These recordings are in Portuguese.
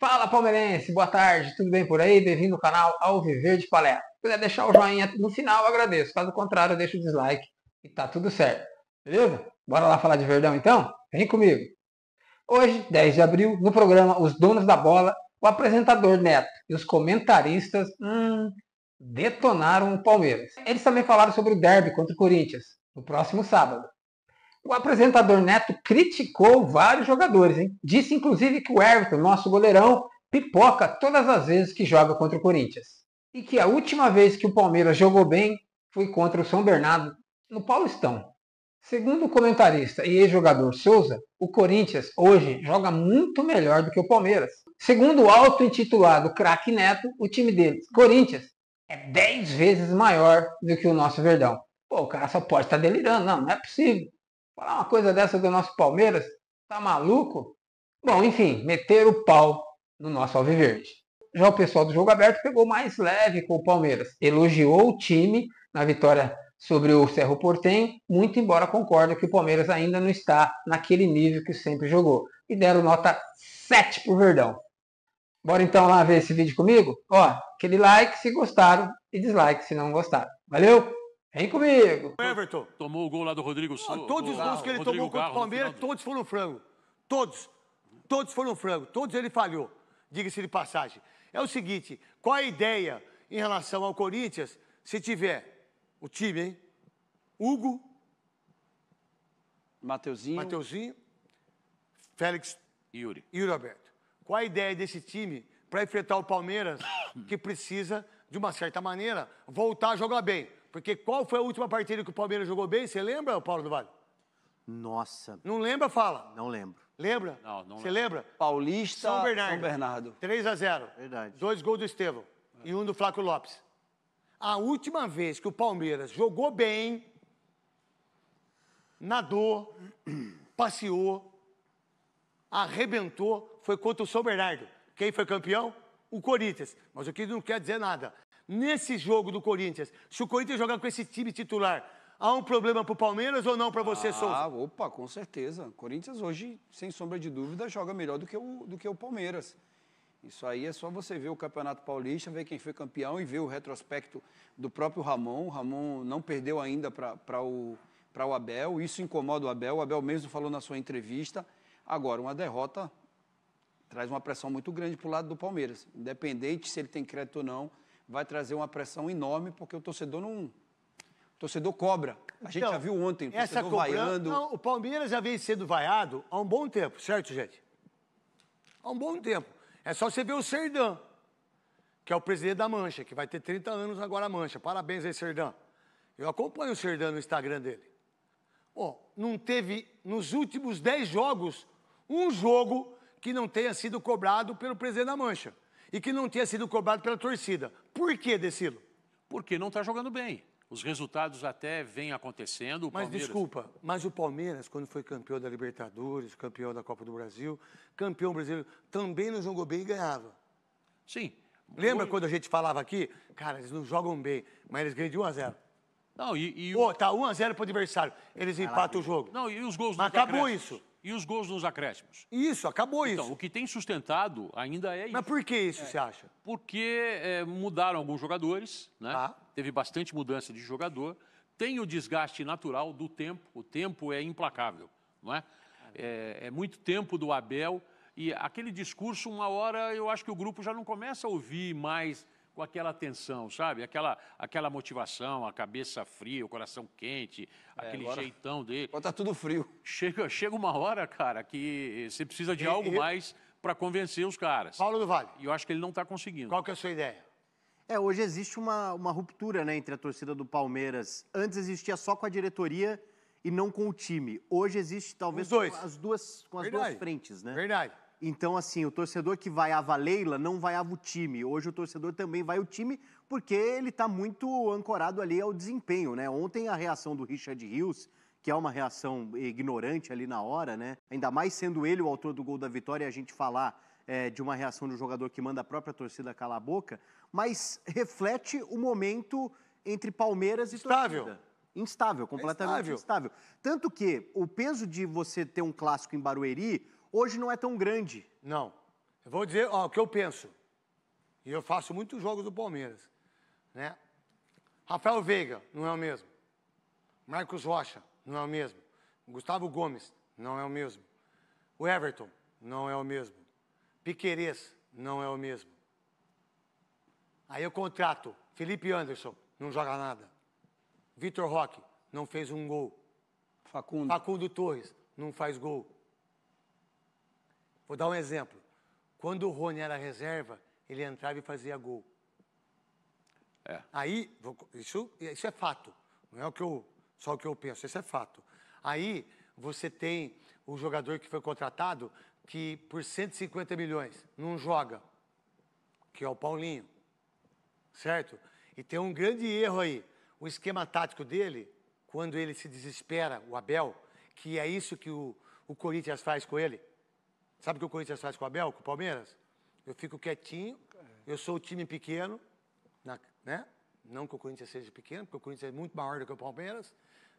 Fala palmeirense, boa tarde, tudo bem por aí? Bem-vindo ao canal Alviverde Palestra. Se puder deixar o joinha no final, eu agradeço. Caso contrário, eu deixo o dislike e tá tudo certo. Beleza? Bora lá falar de Verdão então? Vem comigo. Hoje, 10 de abril, no programa Os Donos da Bola, o apresentador Neto e os comentaristas detonaram o Palmeiras. Eles também falaram sobre o derby contra o Corinthians, no próximo sábado. O apresentador Neto criticou vários jogadores, hein? Disse inclusive que o Everton, nosso goleirão, pipoca todas as vezes que joga contra o Corinthians. E que a última vez que o Palmeiras jogou bem foi contra o São Bernardo, no Paulistão. Segundo o comentarista e ex-jogador Souza, o Corinthians hoje joga muito melhor do que o Palmeiras. Segundo o auto-intitulado craque Neto, o time deles, Corinthians, é 10 vezes maior do que o nosso Verdão. Pô, o cara só pode estar delirando. Não é possível. Falar uma coisa dessa do nosso Palmeiras? Tá maluco? Bom, enfim, meter o pau no nosso Alviverde. Já o pessoal do Jogo Aberto pegou mais leve com o Palmeiras. Elogiou o time na vitória sobre o Cerro Porteño, muito embora concorde que o Palmeiras ainda não está naquele nível que sempre jogou. E deram nota 7 pro Verdão. Bora então lá ver esse vídeo comigo? Ó, aquele like se gostaram e dislike se não gostaram. Valeu? Vem comigo! O Everton tomou o gol lá do Rodrigo Souza. Todos os gols que ele tomou contra o Palmeiras, todos foram frango. Todos. Todos foram frango. Todos ele falhou. Diga-se de passagem. É o seguinte, qual a ideia em relação ao Corinthians se tiver o time, hein? Hugo, Mateuzinho, Félix e Yuri Alberto. Qual a ideia desse time para enfrentar o Palmeiras que precisa, de uma certa maneira, voltar a jogar bem? Porque qual foi a última partida que o Palmeiras jogou bem? Você lembra, Paulo do Vale? Nossa. Não lembra, fala. Não lembro. Lembra? Não Você lembra? Paulista, São Bernardo. São Bernardo. 3-0. Verdade. 2 gols do Estevão e 1 do Flávio Lopes. A última vez que o Palmeiras jogou bem, nadou, passeou, arrebentou, foi contra o São Bernardo. Quem foi campeão? O Corinthians. Mas o que não quer dizer nada. Nesse jogo do Corinthians, se o Corinthians jogar com esse time titular, há um problema para o Palmeiras ou não para você, Souza? Opa, com certeza. O Corinthians hoje, sem sombra de dúvida, joga melhor do que o Palmeiras. Isso aí é só você ver o Campeonato Paulista, ver quem foi campeão e ver o retrospecto do próprio Ramon. O Ramon não perdeu ainda para o Abel, isso incomoda o Abel. O Abel mesmo falou na sua entrevista. Agora, uma derrota traz uma pressão muito grande para o lado do Palmeiras. Independente se ele tem crédito ou não, vai trazer uma pressão enorme, porque o torcedor não... O torcedor cobra. A gente já viu ontem, o torcedor vaiando. Não, o Palmeiras já vem sendo vaiado há um bom tempo, certo, gente? Há um bom tempo. É só você ver o Serdã, que é o presidente da Mancha, que vai ter 30 anos agora a Mancha. Parabéns aí, Serdã. Eu acompanho o Serdã no Instagram dele. Não teve, nos últimos 10 jogos, um jogo que não tenha sido cobrado pelo presidente da Mancha. E que não tenha sido cobrado pela torcida. Por quê, Decilo? Porque não está jogando bem. Os resultados até vêm acontecendo. Mas desculpa, mas o Palmeiras, quando foi campeão da Libertadores, campeão da Copa do Brasil, campeão brasileiro, também não jogou bem e ganhava. Sim. Lembra quando a gente falava aqui? Cara, eles não jogam bem, mas eles ganham de 1-0. Não, tá 1-0 para o adversário. Eles empatam o jogo. Não, e os gols nos acrétimos? Acabou isso. E os gols nos acréscimos? Isso, acabou isso. Então, o que tem sustentado ainda é isso. Mas por que isso, você acha? Porque mudaram alguns jogadores, né? Teve bastante mudança de jogador. Tem o desgaste natural do tempo. O tempo é implacável, não é? É muito tempo do Abel. E aquele discurso, uma hora, eu acho que o grupo já não começa a ouvir mais com aquela atenção, sabe? Aquela motivação, a cabeça fria, o coração quente, aquele jeitão dele. Agora tá tudo frio. Chega uma hora, cara, que você precisa de algo mais para convencer os caras. Paulo do Vale. E eu acho que ele não está conseguindo. Qual que é a sua ideia? Hoje existe uma ruptura, né, entre a torcida do Palmeiras. Antes existia só com a diretoria e não com o time. Hoje existe talvez com as duas frentes, né? Verdade. Então, assim, o torcedor que vaiava a Leila não vaiava o time. Hoje o torcedor também vai o time porque ele está muito ancorado ali ao desempenho, né? Ontem a reação do Richard Rios, que é uma reação ignorante ali na hora, né? Ainda mais sendo ele o autor do gol da vitória e a gente falar de uma reação do jogador que manda a própria torcida calar a boca, mas reflete o momento entre Palmeiras e torcida. Instável, completamente instável. Tanto que o peso de você ter um clássico em Barueri hoje não é tão grande. Não. Eu vou dizer o que eu penso. E eu faço muitos jogos do Palmeiras. Né? Rafael Veiga, não é o mesmo. Marcos Rocha, não é o mesmo. Gustavo Gomes, não é o mesmo. O Everton, não é o mesmo. Piquerez, não é o mesmo. Aí eu contrato Felipe Anderson, não joga nada. Vitor Roque, não fez um gol. Facundo Torres, não faz gol. Vou dar um exemplo. Quando o Rony era reserva, ele entrava e fazia gol. Aí, isso é fato. Não é só o que eu penso, isso é fato. Aí, você tem o jogador que foi contratado que por 150 milhões não joga, que é o Paulinho. Certo? E tem um grande erro aí. O esquema tático dele, quando ele se desespera, o Abel, que é isso que o Corinthians faz com ele. Sabe o que o Corinthians faz com o Abel, com o Palmeiras? Eu fico quietinho, eu sou o time pequeno, né? Não que o Corinthians seja pequeno, porque o Corinthians é muito maior do que o Palmeiras,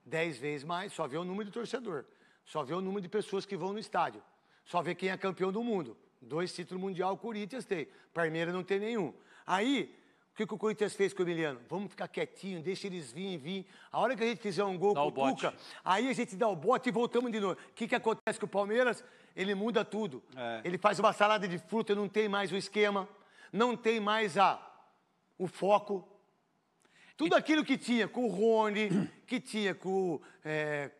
10 vezes mais, só vê o número de torcedor, só vê o número de pessoas que vão no estádio, só vê quem é campeão do mundo. 2 títulos mundial o Corinthians tem, Palmeiras não tem nenhum. Aí, o que o Corinthians fez com o Emiliano? Vamos ficar quietinho, deixa eles vir. A hora que a gente fizer um gol com o Cuca, aí a gente dá o bote e voltamos de novo. O que acontece com o Palmeiras? Ele muda tudo. Ele faz uma salada de fruta, não tem mais o esquema, não tem mais o foco. Tudo aquilo que tinha com o Rony, que tinha com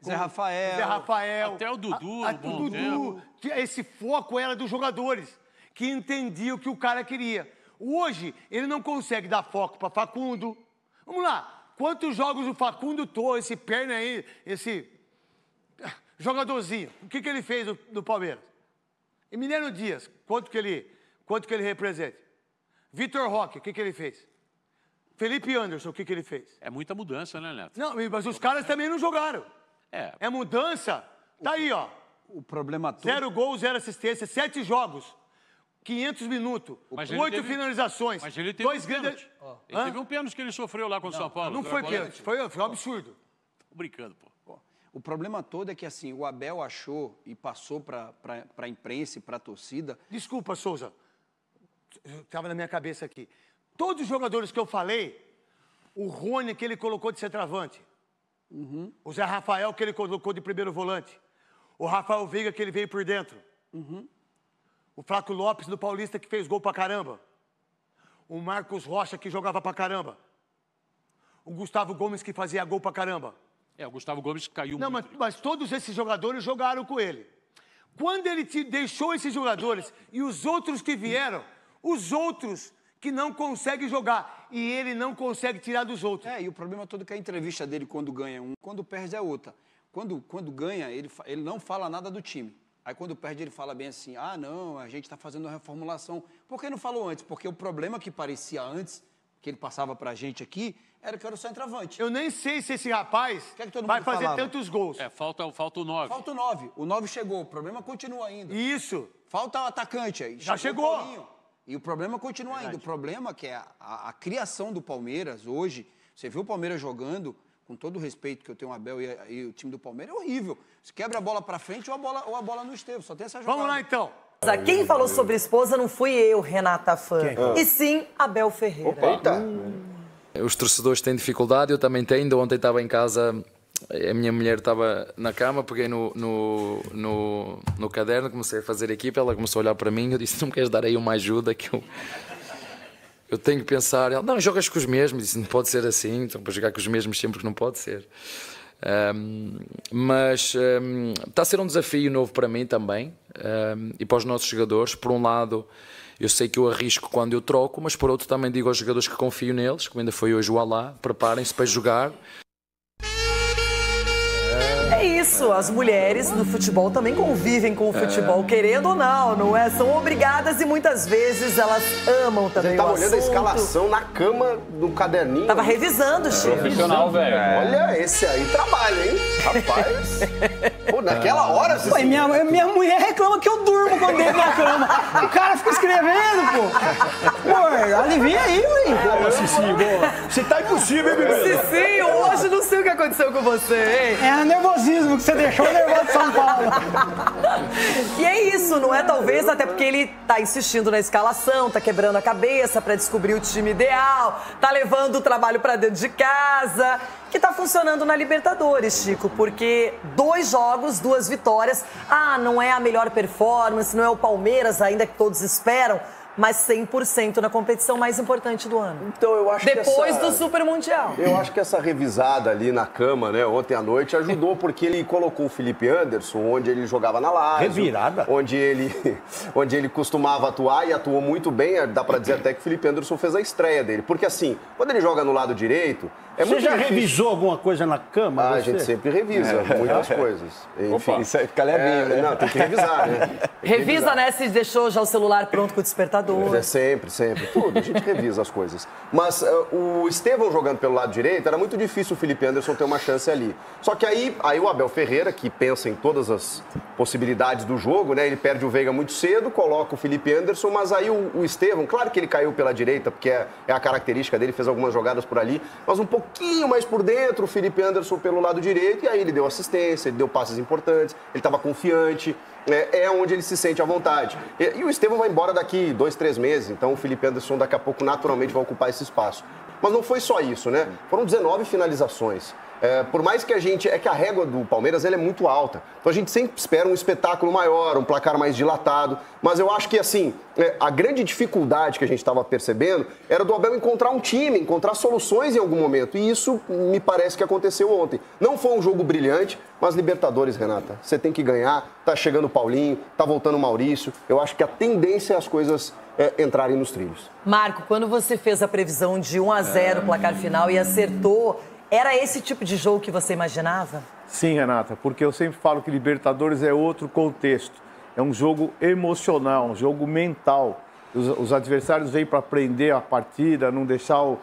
Zé Rafael. Até o Dudu. Esse foco era dos jogadores, que entendiam o que o cara queria. Hoje, ele não consegue dar foco para Facundo. Vamos lá. Quantos jogos o Facundo esse perna aí, esse jogadorzinho, o que ele fez no Palmeiras? Emiliano Dias, quanto que ele representa? Vitor Roque, o que ele fez? Felipe Anderson, o que ele fez? É muita mudança, né, Neto? Não, mas os caras também não jogaram. É mudança. Tá aí, ó. O problema todo... 0 gols, 0 assistência, 7 jogos. 500 minutos, 8 finalizações. Mas ele teve 2 grandes... Ele teve um pênalti que ele sofreu lá contra o São Paulo. Não foi pênalti, foi um absurdo. Tô brincando, pô. O problema todo é que, assim, o Abel achou e passou para a imprensa e para a torcida... Desculpa, Souza. Estava na minha cabeça aqui. Todos os jogadores que eu falei, o Rony que ele colocou de centroavante, o Zé Rafael que ele colocou de primeiro volante, o Rafael Veiga que ele veio por dentro, o Flávio Lopes do Paulista que fez gol pra caramba, o Marcos Rocha que jogava pra caramba, o Gustavo Gomes que fazia gol pra caramba. O Gustavo Gomes caiu muito. Não, mas todos esses jogadores jogaram com ele. Quando ele deixou esses jogadores e os outros que vieram, os outros que não conseguem jogar e ele não consegue tirar dos outros. E o problema todo é que a entrevista dele quando ganha um, quando perde é outra. Quando ganha, ele não fala nada do time. Aí quando perde ele fala bem assim, não, a gente está fazendo uma reformulação. Por que não falou antes? Porque o problema que parecia antes, que ele passava pra gente aqui, era que era o centroavante. Eu nem sei se esse rapaz vai fazer tantos gols. Falta o 9. Falta o 9. O 9 chegou, o problema continua ainda. Isso. Falta o atacante aí. Já chegou. E o problema continua ainda. O problema é que a criação do Palmeiras hoje, você viu o Palmeiras jogando, com todo o respeito que eu tenho o Abel e o time do Palmeiras, é horrível. Você quebra a bola pra frente ou a bola no estevo, só tem essa jogada. Vamos lá então. Quem falou sobre esposa não fui eu, Renata Fã, e sim Abel Ferreira. Eita. Os torcedores têm dificuldade, eu também tenho. Ainda ontem estava em casa, a minha mulher estava na cama, peguei no caderno, comecei a fazer equipa, ela começou a olhar para mim, eu disse, não me queres dar aí uma ajuda que eu tenho que pensar. Ela, não, jogas com os mesmos, disse, não pode ser assim, então para jogar com os mesmos sempre que não pode ser. Mas está a ser um desafio novo para mim também, e para os nossos jogadores. Por um lado, eu sei que eu arrisco quando eu troco, mas por outro também digo aos jogadores que confio neles, como ainda foi hoje o Alá, preparem-se para jogar. É isso, as mulheres no futebol também convivem com o futebol, querendo ou não é? São obrigadas e muitas vezes elas amam também o assunto. Você tava olhando a escalação na cama, no caderninho. Tava revisando, Chico. Profissional, velho. Olha, esse aí trabalha, hein? Rapaz. Pô, naquela hora... Pô, minha mulher reclama que eu durmo quando dentro da cama. O cara cara fica escrevendo, pô. Pô, alivia aí, velho. Boa, Cicinho, boa. Você tá impossível, hein, bebê? Cicinho, hoje não sei o que aconteceu com você, hein? É nervosismo que você deixou o nervoso de São Paulo. E é isso, não é? Talvez até porque ele tá insistindo na escalação, tá quebrando a cabeça pra descobrir o time ideal, tá levando o trabalho pra dentro de casa, que tá funcionando na Libertadores, Chico, porque 2 jogos, 2 vitórias. Ah, não é a melhor performance, não é o Palmeiras ainda que todos esperam, mas 100% na competição mais importante do ano. Então eu acho Depois do Super Mundial. Eu acho que essa revisada ali na cama, né, ontem à noite, ajudou porque ele colocou o Felipe Anderson, onde ele jogava na Lazio. Revirada? Onde ele costumava atuar e atuou muito bem. Dá pra dizer até que o Felipe Anderson fez a estreia dele. Porque assim, quando ele joga no lado direito, é muito Você já difícil. revisou alguma coisa na cama? A gente sempre revisa muitas coisas. Enfim, isso aí fica levinho, né? Não, tem que revisar, né? Revisa, né, se deixou já o celular pronto com o despertador. É sempre. Tudo. A gente revisa as coisas. Mas o Estevão jogando pelo lado direito, era muito difícil o Felipe Anderson ter uma chance ali. Só que aí o Abel Ferreira, que pensa em todas as possibilidades do jogo, né? Ele perde o Veiga muito cedo, coloca o Felipe Anderson, mas aí o Estevão, claro que ele caiu pela direita, porque é a característica dele, fez algumas jogadas por ali, mas um pouquinho mais por dentro, o Felipe Anderson pelo lado direito, e aí ele deu assistência, ele deu passes importantes, ele estava confiante, é onde ele se sente à vontade. E o Estevão vai embora daqui 2, 3 meses, então o Felipe Anderson daqui a pouco naturalmente vai ocupar esse espaço. Mas não foi só isso, né? Foram 19 finalizações. Por mais que a régua do Palmeiras ela é muito alta. Então a gente sempre espera um espetáculo maior, um placar mais dilatado. Mas eu acho que, assim, a grande dificuldade que a gente estava percebendo era do Abel encontrar um time, encontrar soluções em algum momento. E isso me parece que aconteceu ontem. Não foi um jogo brilhante, mas Libertadores, Renata, você tem que ganhar. Tá chegando o Paulinho, tá voltando o Maurício. Eu acho que a tendência é as coisas entrarem nos trilhos. Marco, quando você fez a previsão de 1-0 placar final e acertou, era esse tipo de jogo que você imaginava? Sim, Renata, porque eu sempre falo que Libertadores é outro contexto. É um jogo emocional, um jogo mental. Os adversários vêm para prender a partida, não deixar o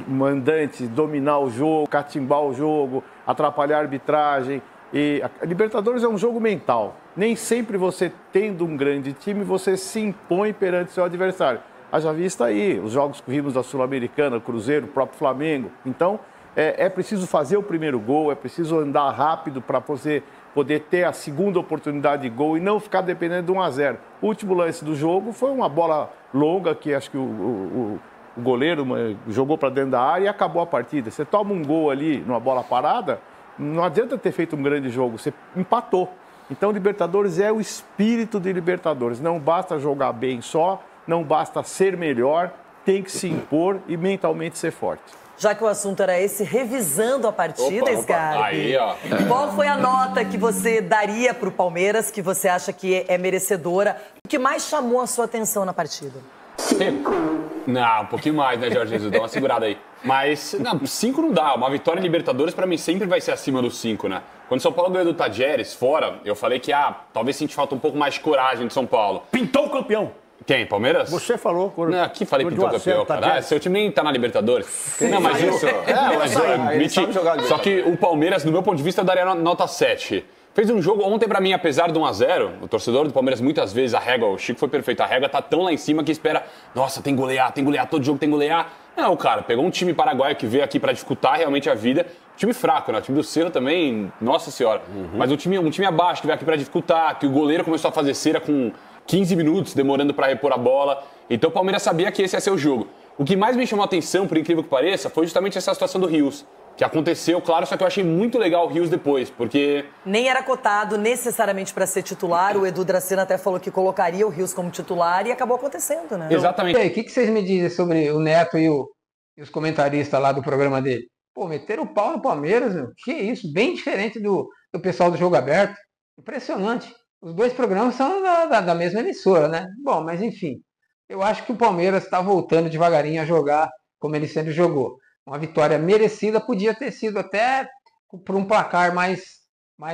mandante dominar o jogo, catimbar o jogo, atrapalhar a arbitragem. E a Libertadores é um jogo mental. Nem sempre você, tendo um grande time, você se impõe perante seu adversário. Haja vista aí, os jogos que vimos da Sul-Americana, Cruzeiro, o próprio Flamengo. Então, é preciso fazer o primeiro gol, é preciso andar rápido para você poder ter a segunda oportunidade de gol e não ficar dependendo de 1-0. O último lance do jogo foi uma bola longa que acho que o goleiro jogou para dentro da área e acabou a partida. Você toma um gol ali numa bola parada, não adianta ter feito um grande jogo, você empatou. Então, Libertadores é o espírito de Libertadores. Não basta jogar bem só, não basta ser melhor, tem que se impor e mentalmente ser forte. Já que o assunto era esse, revisando a partida, Scarpe, Aí, ó. qual foi a nota que você daria para o Palmeiras, que você acha que é merecedora? O que mais chamou a sua atenção na partida? 5. Não, um pouquinho mais, né, Jorge Jesus? Dá uma segurada aí. Mas, não, 5 não dá. Uma vitória em Libertadores, pra mim, sempre vai ser acima dos 5, né? Quando São Paulo ganhou do Tadieres fora, eu falei que, talvez sente falta um pouco mais de coragem de São Paulo. Pintou o campeão. Quem? Palmeiras? Você falou. Não, aqui falei pintou o campeão, cara. Seu time nem tá na Libertadores. Não, mas isso. Só que o Palmeiras, do meu ponto de vista, eu daria nota 7. Fez um jogo ontem pra mim, apesar de 1-0, o torcedor do Palmeiras muitas vezes a régua, o Chico foi perfeito, a régua tá tão lá em cima que espera, nossa, tem que golear, todo jogo tem que golear. Não, cara, pegou um time paraguaio que veio aqui pra dificultar realmente a vida, time fraco, né? O time do Cerro também, nossa senhora. Mas um time abaixo que veio aqui pra dificultar, que o goleiro começou a fazer cera com 15 minutos, demorando pra repor a bola. Então o Palmeiras sabia que esse ia ser o jogo. O que mais me chamou a atenção, por incrível que pareça, foi justamente essa situação do Rios. Que aconteceu, claro, só que eu achei muito legal o Rios depois, porque... Nem era cotado necessariamente para ser titular, o Edu Dracena até falou que colocaria o Rios como titular e acabou acontecendo, né? Exatamente. E aí, o que vocês me dizem sobre o Neto e os comentaristas lá do programa dele? Pô, meteram o pau no Palmeiras, meu. Que isso, bem diferente do pessoal do Jogo Aberto. Impressionante. Os dois programas são da mesma emissora, né? Bom, mas enfim, eu acho que o Palmeiras está voltando devagarinho a jogar como ele sempre jogou. Uma vitória merecida, podia ter sido até por um placar mais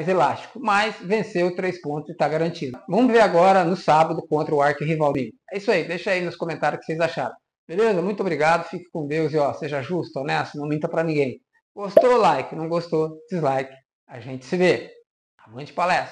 elástico, mas venceu 3 pontos e está garantido. Vamos ver agora no sábado contra o arqui-rival. É isso aí, deixa aí nos comentários o que vocês acharam. Beleza? Muito obrigado, fique com Deus e seja justo, honesto, não minta para ninguém. Gostou, like, não gostou, dislike. A gente se vê. Avante palestra!